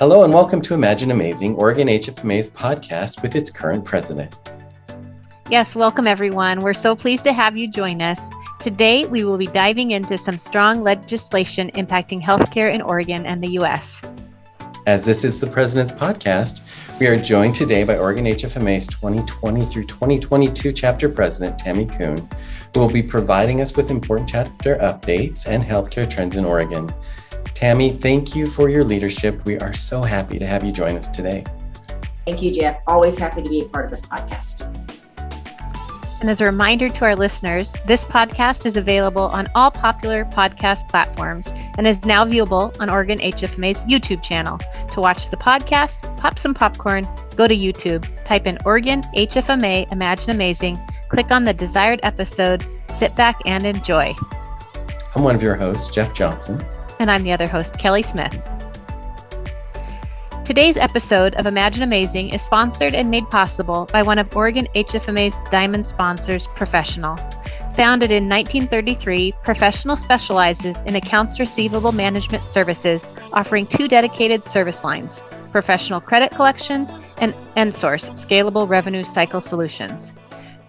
Hello and welcome to Imagine Amazing, Oregon HFMA's podcast with its current president. Yes, welcome everyone. We're so pleased to have you join us. Today, we will be diving into some strong legislation impacting healthcare in Oregon and the U.S. As this is the President's podcast, we are joined today by Oregon HFMA's 2020 through 2022 Chapter President, Tammie Coon, who will be providing us with important chapter updates and healthcare trends in Oregon. Tammie, thank you for your leadership. We are so happy to have you join us today. Thank you, Jeff. Always happy to be a part of this podcast. And as a reminder to our listeners, this podcast is available on all popular podcast platforms and is now viewable on Oregon HFMA's YouTube channel. To watch the podcast, pop some popcorn, go to YouTube, type in Oregon HFMA Imagine Amazing, click on the desired episode, sit back and enjoy. I'm one of your hosts, Jeff Johnson. And I'm the other host, Kelly Smith. Today's episode of Imagine Amazing is sponsored and made possible by one of Oregon HFMA's diamond sponsors, Professional. Founded in 1933, Professional specializes in accounts receivable management services, offering two dedicated service lines, Professional Credit Collections and EndSource Scalable Revenue Cycle Solutions.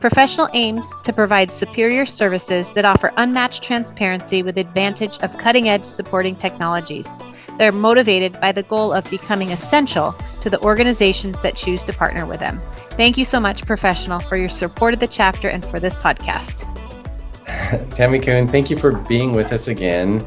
Professional aims to provide superior services that offer unmatched transparency with advantage of cutting-edge supporting technologies. They're motivated by the goal of becoming essential to the organizations that choose to partner with them. Thank you so much, Professional, for your support of the chapter and for this podcast. Tammie Coon, thank you for being with us again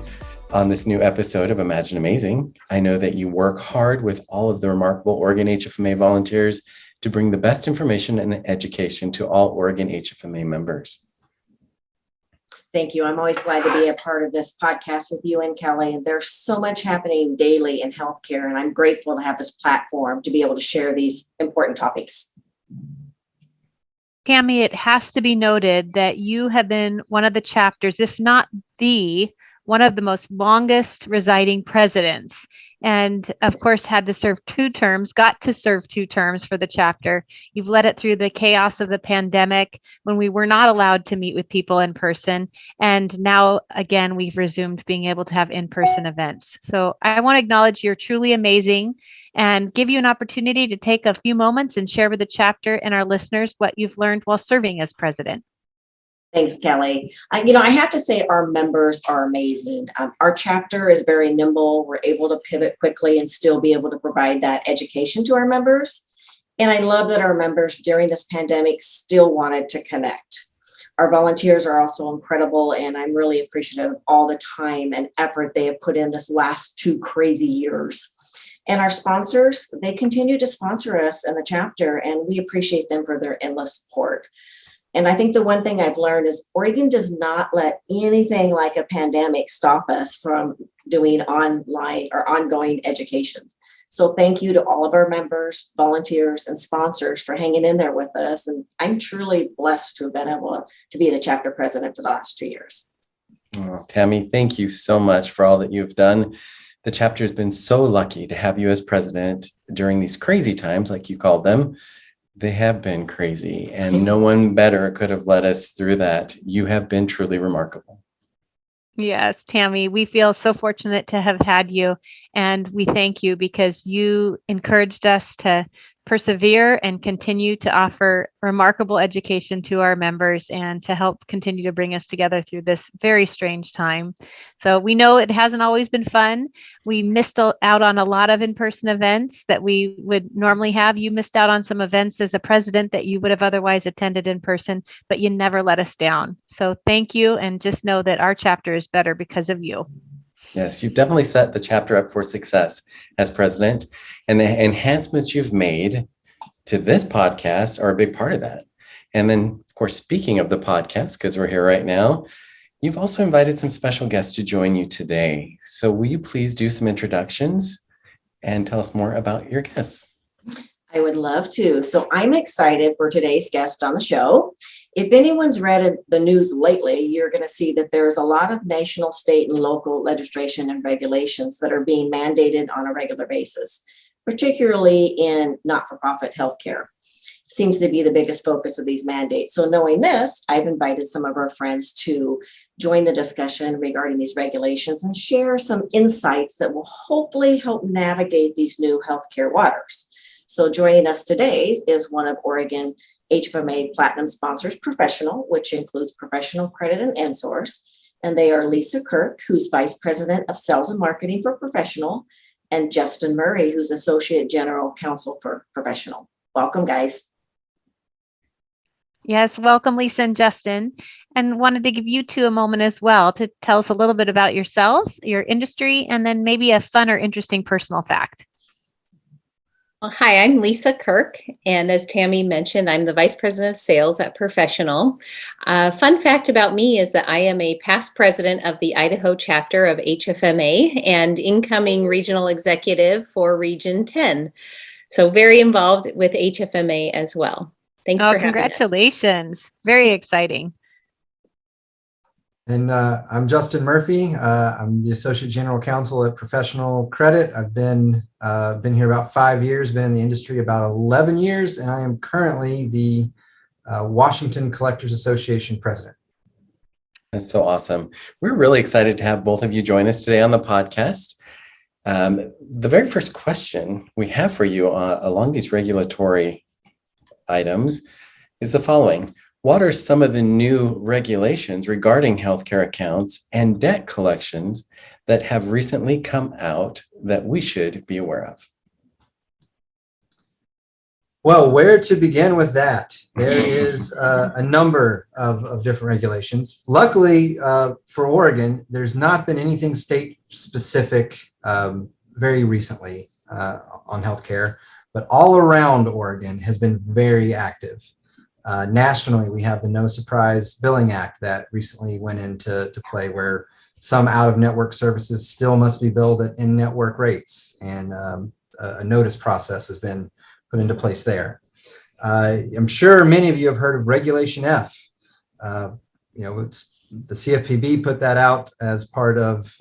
on this new episode of Imagine Amazing. I know that you work hard with all of the remarkable Oregon HFMA volunteers to bring the best information and education to all Oregon HFMA members. Thank you. I'm always glad to be a part of this podcast with you and Kelly. There's so much happening daily in healthcare, and I'm grateful to have this platform to be able to share these important topics. Tammie, it has to be noted that you have been one of the chapters, if not one of the most longest residing presidents. And of course, got to serve 2 terms for the chapter. You've led it through the chaos of the pandemic when we were not allowed to meet with people in person. And now, again, we've resumed being able to have in-person events. So I want to acknowledge you're truly amazing and give you an opportunity to take a few moments and share with the chapter and our listeners what you've learned while serving as president. Thanks, Kelly. I have to say our members are amazing. Our chapter is very nimble. We're able to pivot quickly and still be able to provide that education to our members. And I love that our members during this pandemic still wanted to connect. Our volunteers are also incredible, and I'm really appreciative of all the time and effort they have put in this last 2 crazy years. And our sponsors, they continue to sponsor us in the chapter, and we appreciate them for their endless support. And I think the one thing I've learned is Oregon does not let anything like a pandemic stop us from doing online or ongoing education. So thank you to all of our members, volunteers, and sponsors for hanging in there with us. And I'm truly blessed to have been able to be the chapter president for the last 2 years. Oh, Tammie, thank you so much for all that you've done. The chapter has been so lucky to have you as president during these crazy times, like you called them. They have been crazy, and no one better could have led us through that. You have been truly remarkable. Yes, Tammie, we feel so fortunate to have had you, and we thank you because you encouraged us to persevere and continue to offer remarkable education to our members and to help continue to bring us together through this very strange time. So we know it hasn't always been fun. We missed out on a lot of in-person events that we would normally have. You missed out on some events as a president that you would have otherwise attended in person, but you never let us down. So thank you, and just know that our chapter is better because of you. Yes, you've definitely set the chapter up for success as president, and the enhancements you've made to this podcast are a big part of that. And then, of course, speaking of the podcast, because we're here right now, you've also invited some special guests to join you today. So will you please do some introductions and tell us more about your guests? I would love to. So I'm excited for today's guest on the show. If anyone's read the news lately, you're going to see that there's a lot of national, state, and local legislation and regulations that are being mandated on a regular basis, particularly in not-for-profit healthcare. seems to be the biggest focus of these mandates. So knowing this, I've invited some of our friends to join the discussion regarding these regulations and share some insights that will hopefully help navigate these new healthcare waters. So joining us today is one of Oregon HFMA Platinum sponsors, Professional, which includes Professional Credit and EnSource. And they are Lisa Kirk, who's Vice President of Sales and Marketing for Professional, and Justin Murray, who's Associate General Counsel for Professional. Welcome, guys. Yes, welcome, Lisa and Justin. And wanted to give you two a moment as well to tell us a little bit about yourselves, your industry, and then maybe a fun or interesting personal fact. Well, hi, I'm Lisa Kirk, and as Tammie mentioned, I'm the Vice President of Sales at Professional. Fun fact about me is that I am a past president of the Idaho Chapter of HFMA and incoming regional executive for Region 10. So very involved with HFMA as well. Thanks for having us. Congratulations. Very exciting. And I'm Justin Murphy. I'm the Associate General Counsel at Professional Credit. I've been here about 5 years, been in the industry about 11 years, and I am currently the Washington Collectors Association President. That's so awesome. We're really excited to have both of you join us today on the podcast. The very first question we have for you along these regulatory items is the following. What are some of the new regulations regarding healthcare accounts and debt collections that have recently come out that we should be aware of? Well, where to begin with that? There is a number of different regulations. Luckily for Oregon, there's not been anything state specific very recently on healthcare, but all around Oregon has been very active. Nationally, we have the No Surprise Billing Act that recently went into play, where some out-of-network services still must be billed at in-network rates, and a notice process has been put into place there. I'm sure many of you have heard of Regulation F. It's the CFPB put that out as part of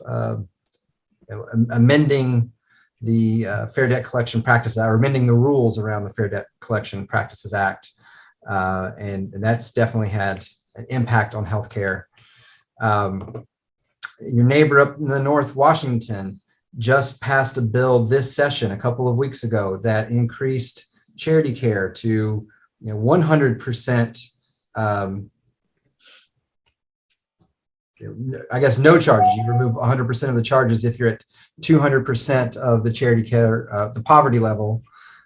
amending the Fair Debt Collection Practices, or amending the rules around the Fair Debt Collection Practices Act. And that's definitely had an impact on healthcare. Your neighbor up in the North, Washington, just passed a bill this session a couple of weeks ago that increased charity care to 100%. I guess no charges. You remove 100% of the charges if you're at 200% of the charity care, the poverty level.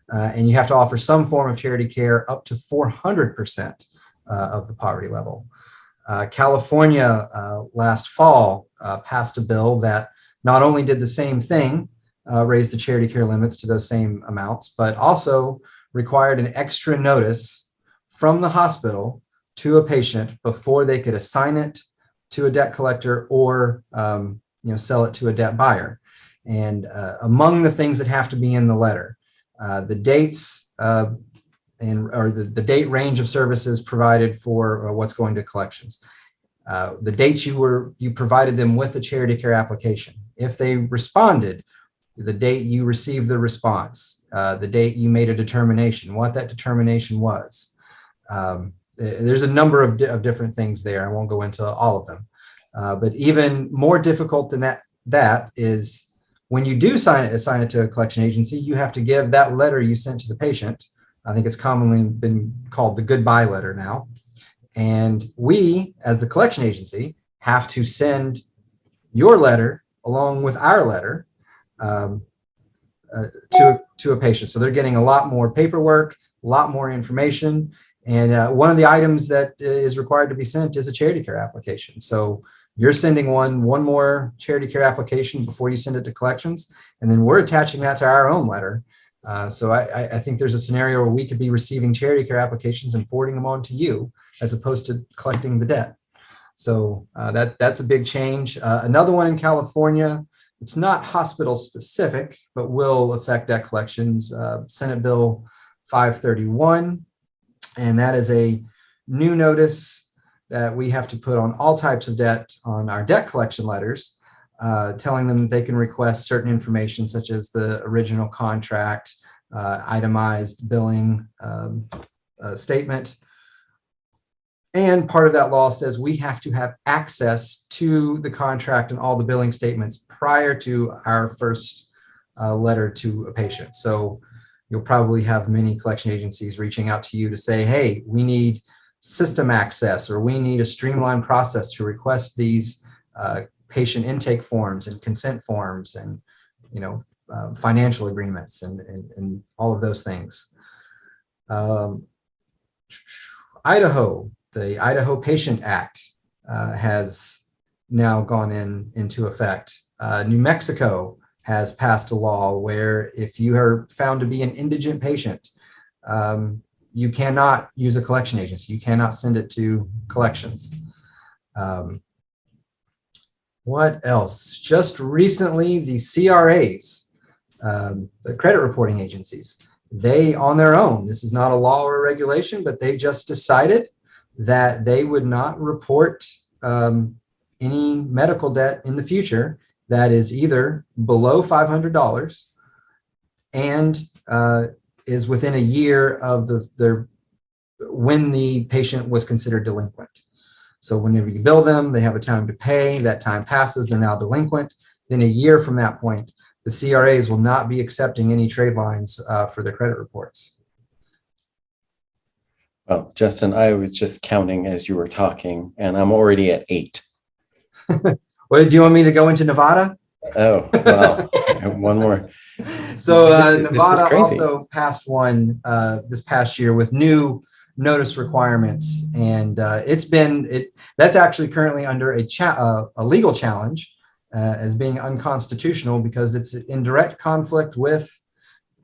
And you have to offer some form of charity care up to 400% of the poverty level. California last fall passed a bill that not only did the same thing, raise the charity care limits to those same amounts, but also required an extra notice from the hospital to a patient before they could assign it to a debt collector or sell it to a debt buyer. And among the things that have to be in the letter, the dates or the date range of services provided for what's going to collections, the dates you provided them with a charity care application. If they responded, the date you received the response, the date you made a determination, what that determination was. There's a number of different things there. I won't go into all of them, but even more difficult than that is, when you do assign it to a collection agency, you have to give that letter you sent to the patient. I think it's commonly been called the goodbye letter now. And we, as the collection agency, have to send your letter along with our letter to a patient. So they're getting a lot more paperwork, a lot more information. And one of the items that is required to be sent is a charity care application. So you're sending one more charity care application before you send it to collections, and then we're attaching that to our own letter. So I think there's a scenario where we could be receiving charity care applications and forwarding them on to you, as opposed to collecting the debt. So that's a big change. Another one in California, it's not hospital specific, but will affect debt collections. Senate Bill 531, and that is a new notice that we have to put on all types of debt on our debt collection letters, telling them that they can request certain information such as the original contract, itemized billing statement. And part of that law says we have to have access to the contract and all the billing statements prior to our first letter to a patient. So you'll probably have many collection agencies reaching out to you to say, hey, we need system access, or we need a streamlined process to request these patient intake forms and consent forms and, financial agreements and all of those things. Idaho, the Idaho Patient Act has now gone into effect. New Mexico has passed a law where if you are found to be an indigent patient, you cannot use a collection agency. You cannot send it to collections. What else? Just recently, the CRAs, the credit reporting agencies, they on their own, this is not a law or a regulation, but they just decided that they would not report any medical debt in the future that is either below $500 and is within a year of when the patient was considered delinquent. So whenever you bill them, they have a time to pay. That time passes, they're now delinquent. Then a year from that point, the CRAs will not be accepting any trade lines for their credit reports. Well, Justin, I was just counting as you were talking, and I'm already at 8. Well, do you want me to go into Nevada? Oh, wow. One more. So This is Nevada crazy. also passed one this past year with new notice requirements, and that's actually currently under a legal challenge as being unconstitutional because it's in direct conflict with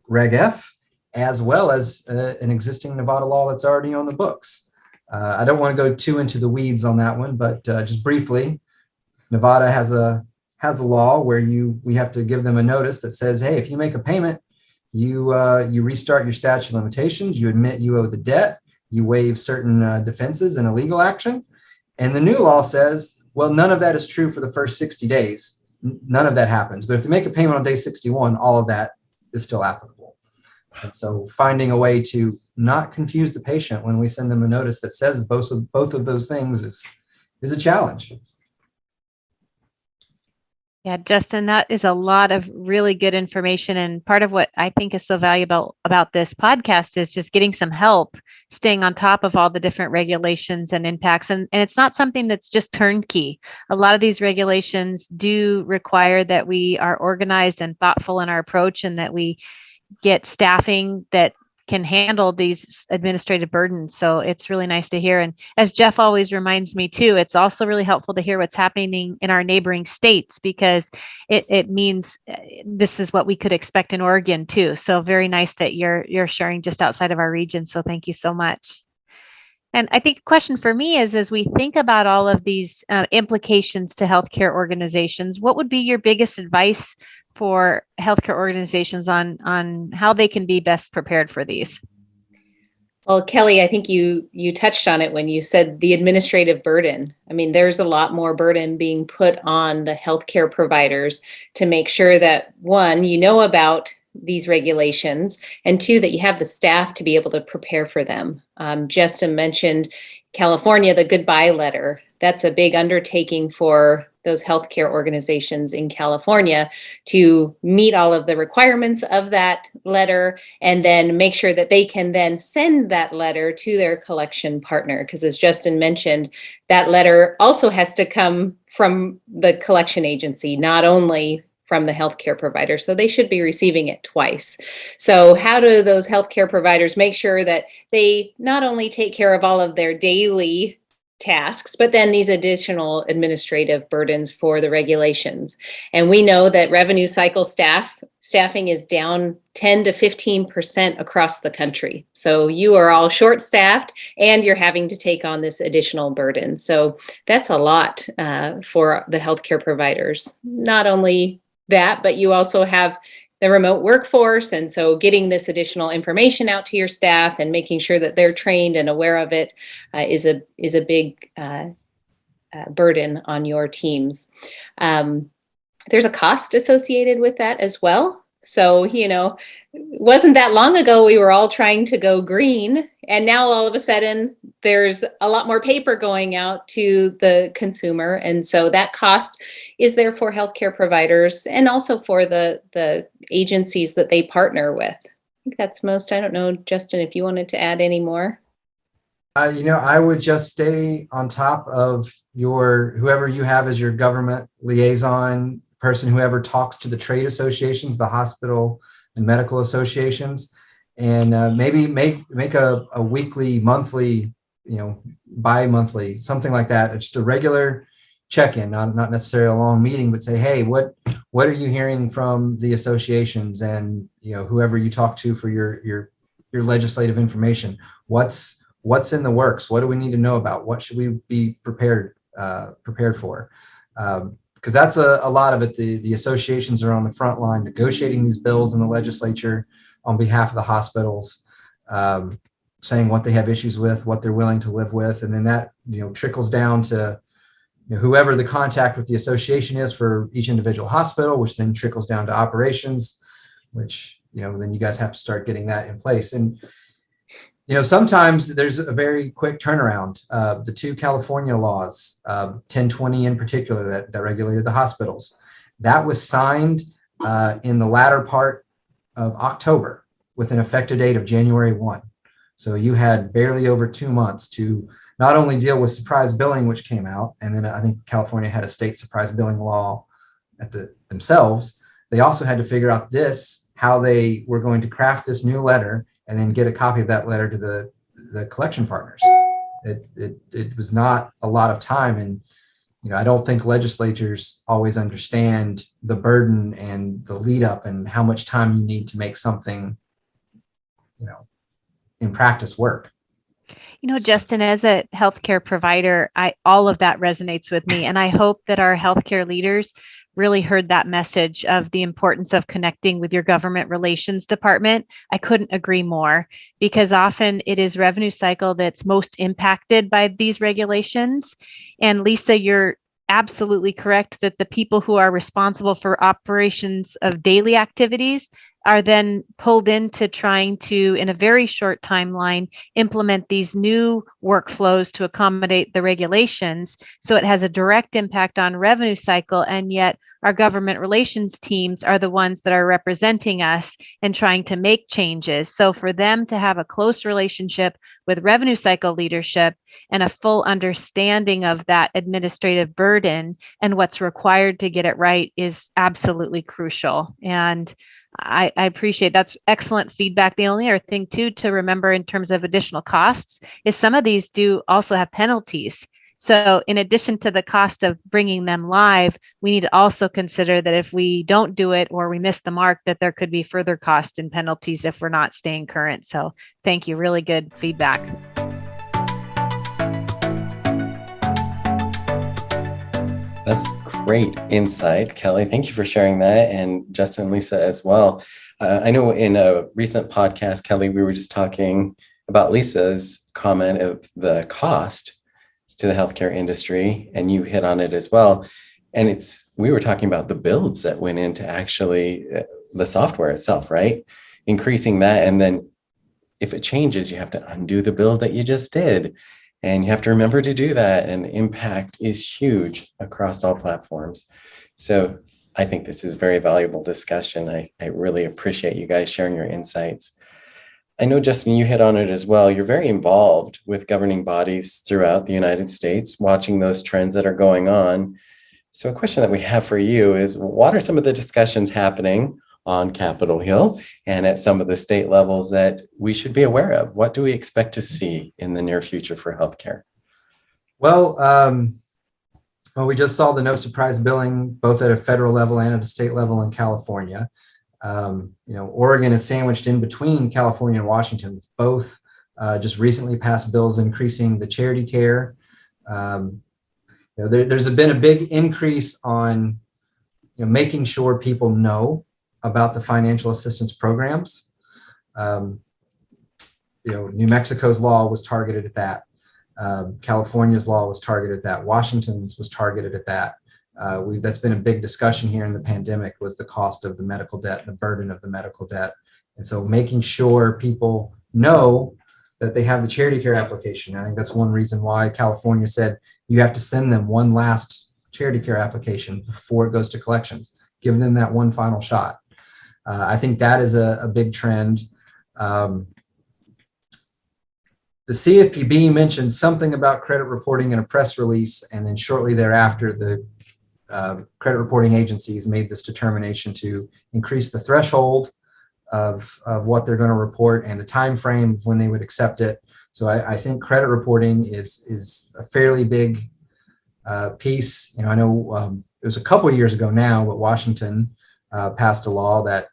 Reg F, as well as an existing Nevada law that's already on the books. I don't want to go too into the weeds on that one, but just briefly, Nevada has a law where we have to give them a notice that says, hey, if you make a payment, you restart your statute of limitations, you admit you owe the debt, you waive certain defenses in a legal action. And the new law says, well, none of that is true for the first 60 days. None of that happens. But if you make a payment on day 61, all of that is still applicable. And so finding a way to not confuse the patient when we send them a notice that says both of those things is a challenge. Yeah, Justin, that is a lot of really good information. And part of what I think is so valuable about this podcast is just getting some help, staying on top of all the different regulations and impacts. And it's not something that's just turnkey. A lot of these regulations do require that we are organized and thoughtful in our approach, and that we get staffing that can handle these administrative burdens. So it's really nice to hear. And as Jeff always reminds me too, it's also really helpful to hear what's happening in our neighboring states, because it means this is what we could expect in Oregon too. So very nice that you're sharing just outside of our region. So thank you so much. And I think a question for me is, as we think about all of these implications to healthcare organizations, what would be your biggest advice for healthcare organizations on how they can be best prepared for these? Well, Kelly, I think you touched on it when you said the administrative burden. I mean, there's a lot more burden being put on the healthcare providers to make sure that, one, you know about these regulations, and two, that you have the staff to be able to prepare for them. Justin mentioned California, the goodbye letter. That's a big undertaking for those healthcare organizations in California to meet all of the requirements of that letter, and then make sure that they can then send that letter to their collection partner. Because as Justin mentioned, that letter also has to come from the collection agency, not only from the healthcare provider. So they should be receiving it twice. So how do those healthcare providers make sure that they not only take care of all of their daily tasks, but then these additional administrative burdens for the regulations? And we know that revenue cycle staffing is down 10 to 15% across the country. So you are all short-staffed and you're having to take on this additional burden. So that's a lot for the healthcare providers. Not only that, but you also have the remote workforce. And so getting this additional information out to your staff and making sure that they're trained and aware of it is a big burden on your teams. There's a cost associated with that as well. So, it wasn't that long ago we were all trying to go green. And now all of a sudden there's a lot more paper going out to the consumer. And so that cost is there for healthcare providers and also for the agencies that they partner with. I think that's most. I don't know, Justin, if you wanted to add any more. I would just stay on top of whoever you have as your government liaison person, whoever talks to the trade associations, the hospital and medical associations, and maybe make a weekly, monthly, bi-monthly, something like that. It's just a regular check-in, not necessarily a long meeting, but say, hey, what are you hearing from the associations and whoever you talk to for your legislative information? What's in the works? What do we need to know about? What should we be prepared for? Because that's a lot of it. The associations are on the front line negotiating these bills in the legislature on behalf of the hospitals, saying what they have issues with, what they're willing to live with. And then that, trickles down to whoever the contact with the association is for each individual hospital, which then trickles down to operations, which, then you guys have to start getting that in place. And sometimes there's a very quick turnaround. The two California laws, 1020 in particular, that regulated the hospitals, that was signed in the latter part of October with an effective date of January 1. So you had barely over 2 months to not only deal with surprise billing, which came out, and then I think California had a state surprise billing law themselves. They also had to figure out how they were going to craft this new letter and then get a copy of that letter to the collection partners. It was not a lot of time. And, I don't think legislatures always understand the burden and the lead up and how much time you need to make something, in practice work. Justin, as a healthcare provider, all of that resonates with me. And I hope that our healthcare leaders really heard that message of the importance of connecting with your government relations department. I couldn't agree more, because often it is revenue cycle that's most impacted by these regulations. And Lisa, you're absolutely correct that the people who are responsible for operations of daily activities are then pulled into trying to, in a very short timeline, implement these new workflows to accommodate the regulations. So it has a direct impact on revenue cycle, and yet our government relations teams are the ones that are representing us and trying to make changes. So for them to have a close relationship with revenue cycle leadership and a full understanding of that administrative burden and what's required to get it right is absolutely crucial. And I appreciate that's excellent feedback. The only other thing too to remember in terms of additional costs is some of these do also have penalties. So in addition to the cost of bringing them live, we need to also consider that if we don't do it or we miss the mark, that there could be further cost and penalties if we're not staying current. So thank you. Really good feedback. That's great insight, Kelly. Thank you for sharing that, and Justin and Lisa as well. I know in a recent podcast, Kelly, we were just talking about Lisa's comment of the cost to the healthcare industry, and you hit on it as well. And we were talking about the builds that went into actually the software itself, right? Increasing that, and then if it changes, you have to undo the build that you just did. And you have to remember to do that. And the impact is huge across all platforms. So I think this is a very valuable discussion. I really appreciate you guys sharing your insights. I know, Justin, you hit on it as well. You're very involved with governing bodies throughout the United States, watching those trends that are going on. So a question that we have for you is, what are some of the discussions happening on Capitol Hill and at some of the state levels that we should be aware of? What do we expect to see in the near future for healthcare? Well, we just saw the no surprise billing, both at a federal level and at a state level in California. Oregon is sandwiched in between California and Washington, with both just recently passed bills increasing the charity care. There's been a big increase on making sure people know about the financial assistance programs. New Mexico's law was targeted at that. California's law was targeted at that. Washington's was targeted at that. That's been a big discussion here in the pandemic, was the cost of the medical debt, the burden of the medical debt. And so making sure people know that they have the charity care application. I think that's one reason why California said you have to send them one last charity care application before it goes to collections, give them that one final shot. I think that is a big trend. The CFPB mentioned something about credit reporting in a press release, and then shortly thereafter, the credit reporting agencies made this determination to increase the threshold of what they're going to report and the time frame of when they would accept it. So I think credit reporting is a fairly big piece. I know it was a couple of years ago now, but Washington passed a law that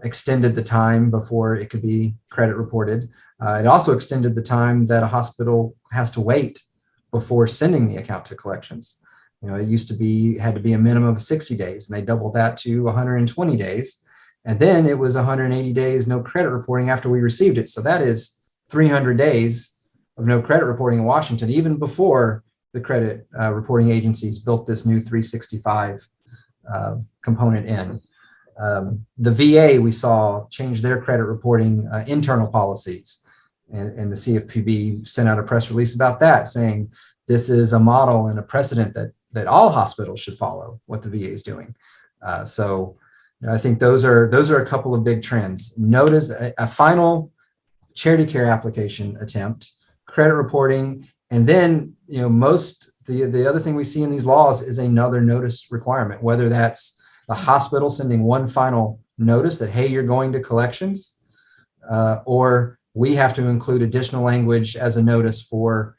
extended the time before it could be credit reported. It also extended the time that a hospital has to wait before sending the account to collections. It used to be, had to be a minimum of 60 days, and they doubled that to 120 days. And then it was 180 days, no credit reporting after we received it. So that is 300 days of no credit reporting in Washington, even before the credit reporting agencies built this new 365 component in. The VA, we saw, change their credit reporting internal policies. And the CFPB sent out a press release about that, saying this is a model and a precedent that all hospitals should follow what the VA is doing. So I think those are a couple of big trends. Notice a final charity care application attempt, credit reporting, and then the other thing we see in these laws is another notice requirement, whether that's the hospital sending one final notice that, hey, you're going to collections, or we have to include additional language as a notice for,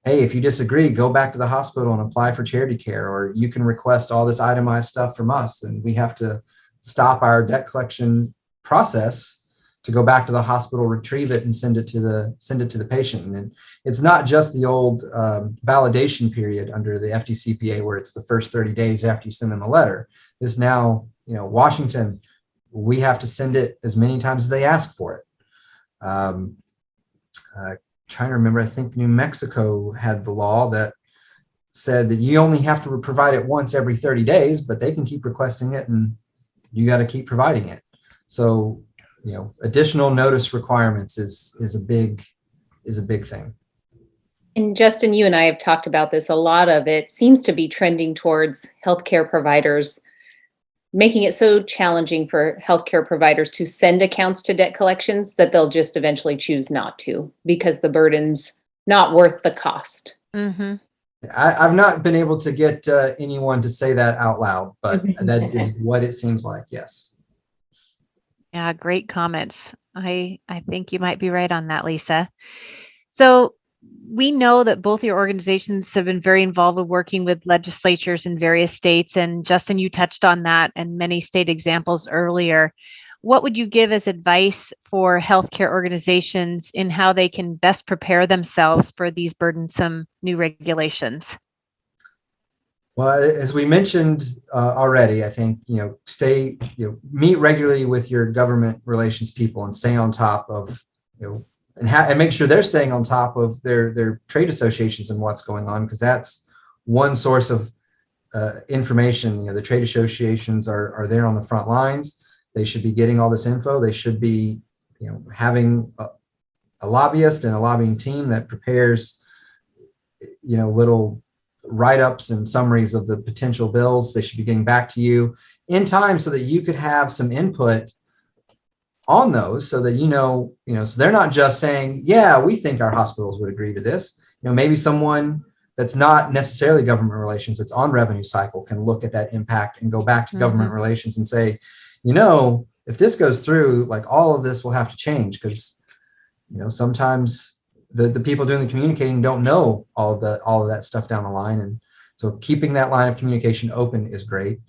hey, if you disagree, go back to the hospital and apply for charity care, or you can request all this itemized stuff from us, and we have to stop our debt collection process to go back to the hospital, retrieve it, and send it to the patient. And it's not just the old validation period under the FDCPA where it's the first 30 days after you send them a letter. This now, Washington, we have to send it as many times as they ask for it. Trying to remember, I think New Mexico had the law that said that you only have to provide it once every 30 days, but they can keep requesting it and you got to keep providing it. So, additional notice requirements is a big thing. And Justin, you and I have talked about this. A lot of it seems to be trending towards healthcare providers, making it so challenging for healthcare providers to send accounts to debt collections that they'll just eventually choose not to, because the burden's not worth the cost. Mm-hmm. I've not been able to get anyone to say that out loud, but that is what it seems like. Yes. Yeah, great comments. I think you might be right on that, Lisa. So we know that both your organizations have been very involved with working with legislatures in various states. And Justin, you touched on that and many state examples earlier. What would you give as advice for healthcare organizations in how they can best prepare themselves for these burdensome new regulations? Well, as we mentioned already, I think, meet regularly with your government relations people and stay on top of, and make sure they're staying on top of their trade associations and what's going on, because that's one source of information. The trade associations are there on the front lines. They should be getting all this info. They should be, having a lobbyist and a lobbying team that prepares, little write-ups and summaries of the potential bills. They should be getting back to you in time so that you could have some input on those, so that so they're not just saying, yeah, we think our hospitals would agree to this. Maybe someone that's not necessarily government relations, that's on revenue cycle, can look at that impact and go back to government relations and say, if this goes through, like, all of this will have to change, because sometimes the people doing the communicating don't know all of that stuff down the line. And so keeping that line of communication open is great.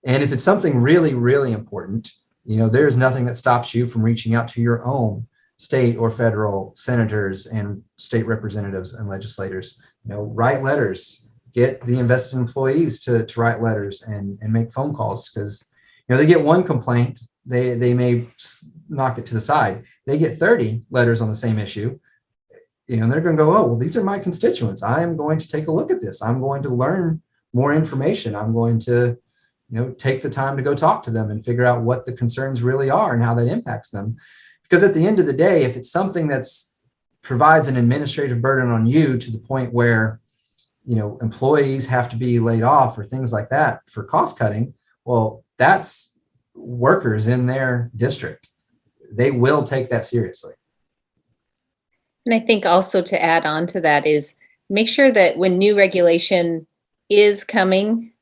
And if it's something really, really important, there's nothing that stops you from reaching out to your own state or federal senators and state representatives and legislators. Write letters, get the invested employees to write letters and make phone calls, because they get one complaint, they may knock it to the side. They get 30 letters on the same issue, and they're going to go, oh, well, these are my constituents. I am going to take a look at this. I'm going to learn more information. I'm going to, take the time to go talk to them and figure out what the concerns really are and how that impacts them. Because at the end of the day, if it's something that's provides an administrative burden on you to the point where, employees have to be laid off or things like that for cost cutting, well, that's workers in their district. They will take that seriously. And I think also to add on to that is make sure that when new regulation is coming,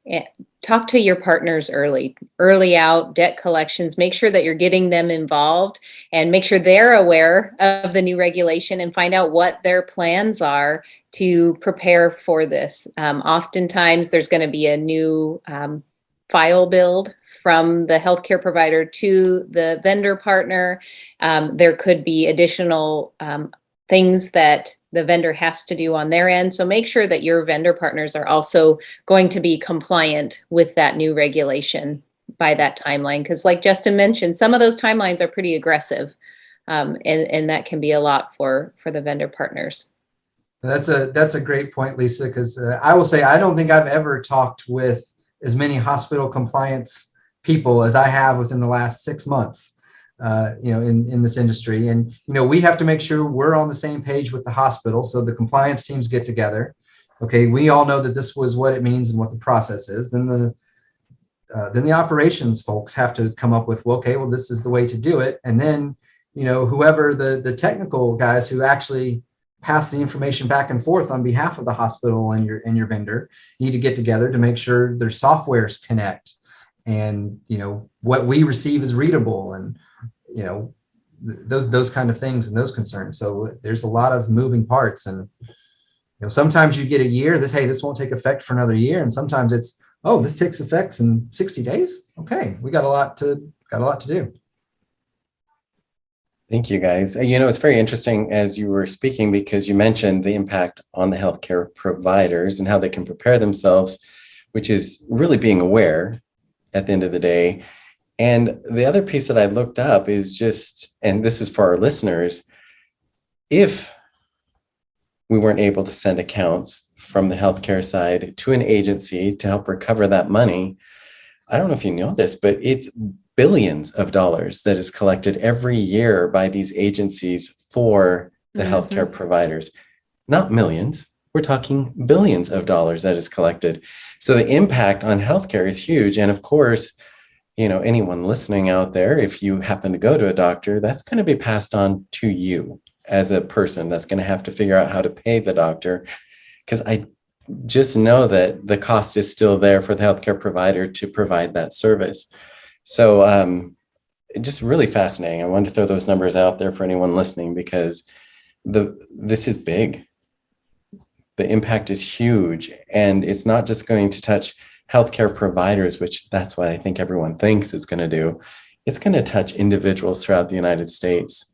talk to your partners early out, debt collections, make sure that you're getting them involved and make sure they're aware of the new regulation and find out what their plans are to prepare for this. Oftentimes there's going to be a new file build from the healthcare provider to the vendor partner. There could be additional things that the vendor has to do on their end. So make sure that your vendor partners are also going to be compliant with that new regulation by that timeline. Because like Justin mentioned, some of those timelines are pretty aggressive, and that can be a lot for the vendor partners. That's a great point, Lisa, because I will say I don't think I've ever talked with as many hospital compliance people as I have within the last 6 months. In this industry. And, we have to make sure we're on the same page with the hospital. So the compliance teams get together. Okay. We all know that this was what it means and what the process is. Then the operations folks have to come up with, well, this is the way to do it. And then, whoever the technical guys who actually pass the information back and forth on behalf of the hospital and your vendor need to get together to make sure their softwares connect and, what we receive is readable and, those kind of things and those concerns. So there's a lot of moving parts, and sometimes you get a year. This won't take effect for another year, and sometimes it's this takes effect in 60 days. Okay, we got a lot to do. Thank you, guys. It's very interesting as you were speaking because you mentioned the impact on the healthcare providers and how they can prepare themselves, which is really being aware at the end of the day. And the other piece that I looked up is just, and this is for our listeners, if we weren't able to send accounts from the healthcare side to an agency to help recover that money, I don't know if you know this, but it's billions of dollars that is collected every year by these agencies for the healthcare providers. Not millions, we're talking billions of dollars that is collected. So the impact on healthcare is huge. And of course, anyone listening out there, if you happen to go to a doctor, that's going to be passed on to you as a person that's going to have to figure out how to pay the doctor. Because I just know that the cost is still there for the healthcare provider to provide that service. So just really fascinating. I wanted to throw those numbers out there for anyone listening because this is big. The impact is huge, and it's not just going to touch healthcare providers, which that's what I think everyone thinks it's going to do. It's going to touch individuals throughout the United States,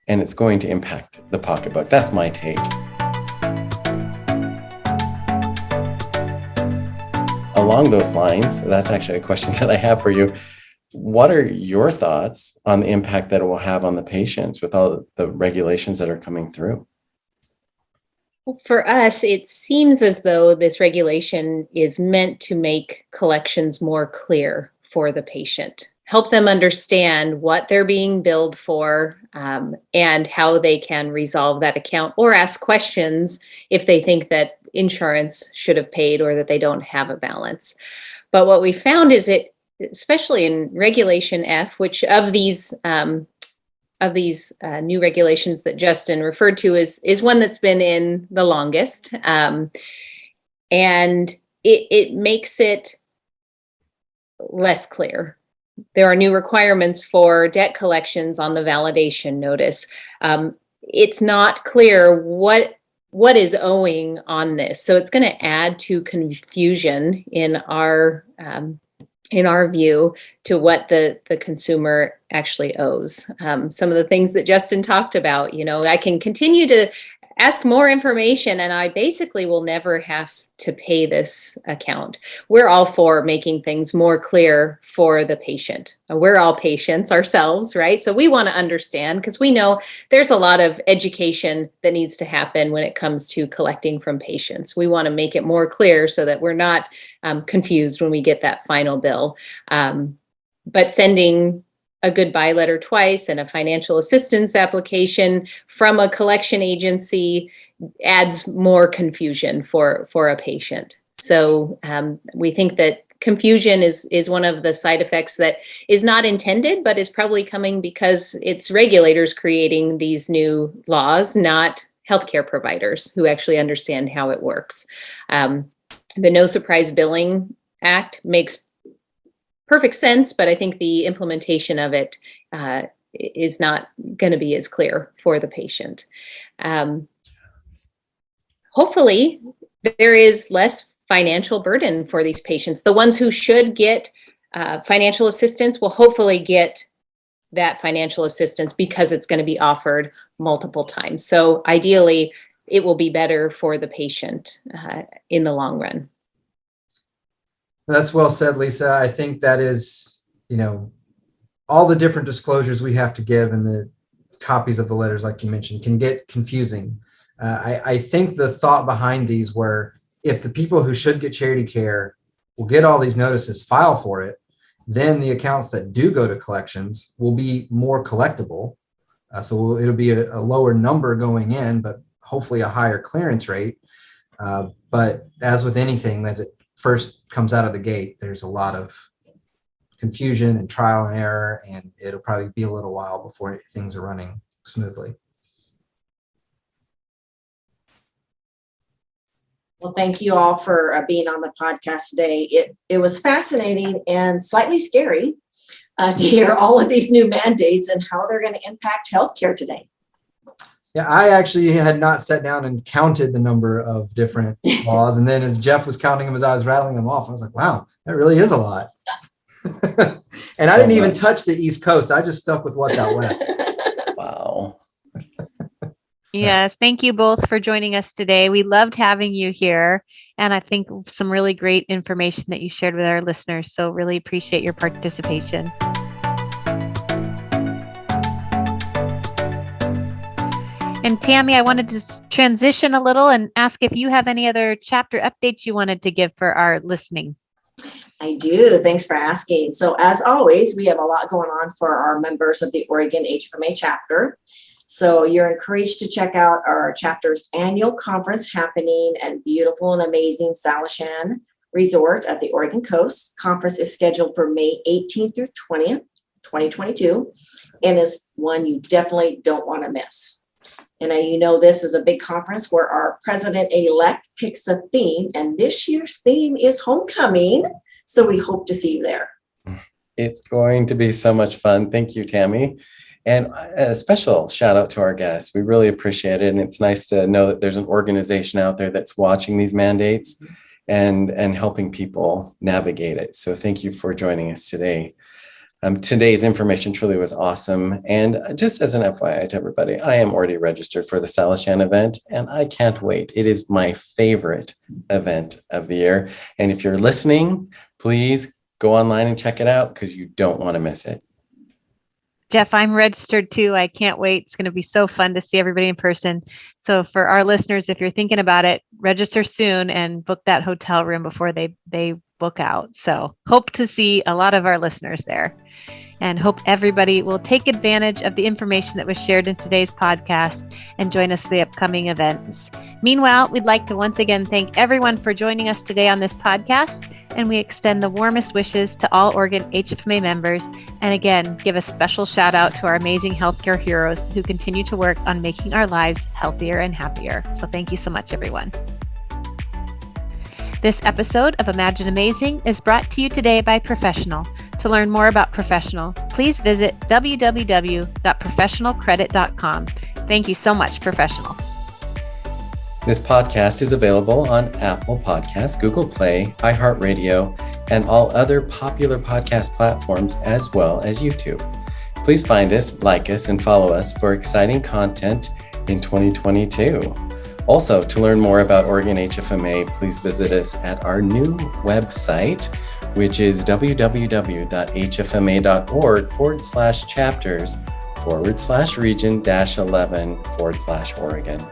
and it's going to impact the pocketbook. That's my take. Along those lines, that's actually a question that I have for you. What are your thoughts on the impact that it will have on the patients with all the regulations that are coming through? For us, it seems as though this regulation is meant to make collections more clear for the patient, help them understand what they're being billed for, and how they can resolve that account or ask questions if they think that insurance should have paid or that they don't have a balance. But what we found is especially in Regulation F, which of these new regulations that Justin referred to is one that's been in the longest. And it makes it less clear. There are new requirements for debt collections on the validation notice. It's not clear what is owing on this. So it's going to add to confusion in our view to what the consumer actually owes. Some of the things that Justin talked about, I can continue to ask more information, and I basically will never have to pay this account. We're all for making things more clear for the patient. We're all patients ourselves, right? So we want to understand, because we know there's a lot of education that needs to happen when it comes to collecting from patients. We want to make it more clear so that we're not confused when we get that final bill. But sending a goodbye letter twice and a financial assistance application from a collection agency adds more confusion for a patient. So we think that confusion is one of the side effects that is not intended, but is probably coming because it's regulators creating these new laws, not healthcare providers who actually understand how it works. The No Surprise Billing Act makes perfect sense, but I think the implementation of it is not going to be as clear for the patient. Hopefully, there is less financial burden for these patients. The ones who should get financial assistance will hopefully get that financial assistance because it's going to be offered multiple times. So ideally, it will be better for the patient in the long run. That's well said, Lisa. I think that is, all the different disclosures we have to give and the copies of the letters, like you mentioned, can get confusing. I think the thought behind these were, if the people who should get charity care will get all these notices, file for it, then the accounts that do go to collections will be more collectible. So it'll be a lower number going in, but hopefully a higher clearance rate. But as with anything, as it first comes out of the gate, there's a lot of confusion and trial and error, and it'll probably be a little while before things are running smoothly. Well, thank you all for being on the podcast today. It was fascinating and slightly scary to hear all of these new mandates and how they're going to impact healthcare today. Yeah, I actually had not sat down and counted the number of different laws. And then as Jeff was counting them, as I was rattling them off, I was like, wow, that really is a lot. And I didn't even touch the East Coast. I just stuck with what's out West. Wow. Yes, thank you both for joining us today. We loved having you here, and I think some really great information that you shared with our listeners. So really appreciate your participation. And Tammie, I wanted to transition a little and ask if you have any other chapter updates you wanted to give for our listening. I do. Thanks for asking. So as always, we have a lot going on for our members of the Oregon HFMA chapter. So you're encouraged to check out our chapter's annual conference happening at beautiful and amazing Salishan Resort at the Oregon coast. Conference is scheduled for May 18th through 20th, 2022, and is one you definitely don't want to miss. And this is a big conference where our president-elect picks a theme, and this year's theme is homecoming. So we hope to see you there. It's going to be so much fun. Thank you, Tammie. And a special shout out to our guests. We really appreciate it. And it's nice to know that there's an organization out there that's watching these mandates and helping people navigate it. So thank you for joining us today. Today's information truly was awesome. And just as an FYI to everybody, I am already registered for the Salishan event, and I can't wait. It is my favorite event of the year. And if you're listening, please go online and check it out because you don't want to miss it. Jeff, I'm registered too. I can't wait. It's going to be so fun to see everybody in person. So for our listeners, if you're thinking about it, register soon and book that hotel room before they book out. So hope to see a lot of our listeners there, and hope everybody will take advantage of the information that was shared in today's podcast and join us for the upcoming events. Meanwhile, we'd like to once again thank everyone for joining us today on this podcast, and we extend the warmest wishes to all Oregon HFMA members, and again, give a special shout out to our amazing healthcare heroes who continue to work on making our lives healthier and happier. So thank you so much, everyone. This episode of Imagine Amazing is brought to you today by Professional. To learn more about Professional, please visit www.professionalcredit.com. Thank you so much, Professional. This podcast is available on Apple Podcasts, Google Play, iHeartRadio, and all other popular podcast platforms, as well as YouTube. Please find us, like us, and follow us for exciting content in 2022. Also, to learn more about Oregon HFMA, please visit us at our new website, which is www.hfma.org/chapters/region-11/Oregon.